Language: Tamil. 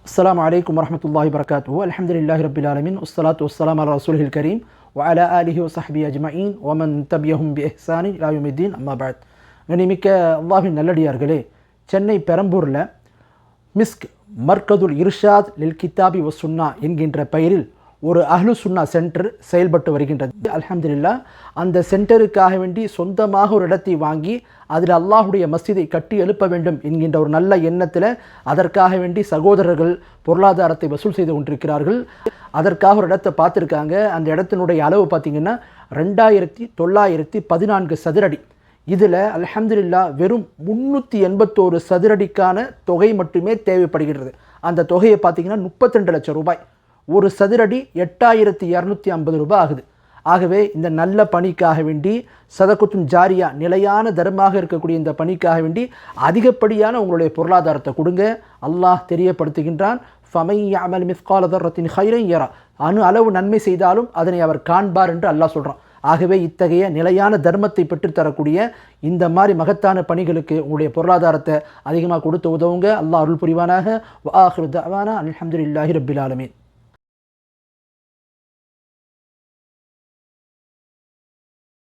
السلام عليكم ورحمة الله وبركاته. الحمد لله رب العالمين والصلاة والسلام على رسوله الكريم وعلى آله وصحبه أجمعين ومن تبعهم بإحسان إلى يوم الدين أما بعد. கண்ணியமிக்க அல்லாஹ்வின் நல்லடியார்களே, சென்னை பெரம்பூரில் மிஸ்க் மர்கதுல் இர்ஷாத் லில் கித்தாபி வ சுன்னா என்கின்ற பெயரில் ஒரு அஹ்லு சுன்னா சென்டர் செயல்பட்டு வருகின்றது. அல்ஹம்துலில்லாஹ், அந்த சென்டருக்காக வேண்டி சொந்தமாக ஒரு இடத்தை வாங்கி அதில் அல்லாஹுடைய மஸ்ஜிதை கட்டி எழுப்ப வேண்டும் என்கின்ற ஒரு நல்ல எண்ணத்தில் அதற்காக வேண்டி சகோதரர்கள் பொருளாதாரத்தை வசூல் செய்து கொண்டிருக்கிறார்கள். அதற்காக ஒரு இடத்தை பார்த்துருக்காங்க. அந்த இடத்தினுடைய அளவு பார்த்திங்கன்னா 2914 சதுரடி. இதில் அல்ஹம்துலில்லாஹ் வெறும் 381 சதுரடிக்கான தொகை மட்டுமே தேவைப்படுகிறது. அந்த தொகையை பார்த்திங்கன்னா 32 லட்சம் ரூபாய். ஒரு சதுரடி 8250 ரூபாய் ஆகுது. ஆகவே இந்த நல்ல பணிக்காக வேண்டி சதகுத்துன் ஜாரியா, நிலையான தர்மமாக இருக்கக்கூடிய இந்த பணிக்காக வேண்டி அதிகப்படியான உங்களுடைய பொருளாதாரத்தை கொடுங்க. அல்லாஹ் தெரியப்படுத்துகின்றான், ஃபமை யஅமல் மிஸ்கால தர்ரத்தின் கைரன் யரா, அணு அளவு நன்மை செய்தாலும் அதனை அவர் காண்பார் என்று அல்லாஹ் சொல்கிறான். ஆகவே இத்தகைய நிலையான தர்மத்தை பெற்றுத்தரக்கூடிய இந்த மாதிரி மகத்தான பணிகளுக்கு உங்களுடைய பொருளாதாரத்தை அதிகமாக கொடுத்து உதவுங்க. அல்லாஹ் அருள் புரிவானாக. வ ஆகிரு தஅவானா அல்ஹம்துலில்லாஹி ரப்பில் ஆலமீன்.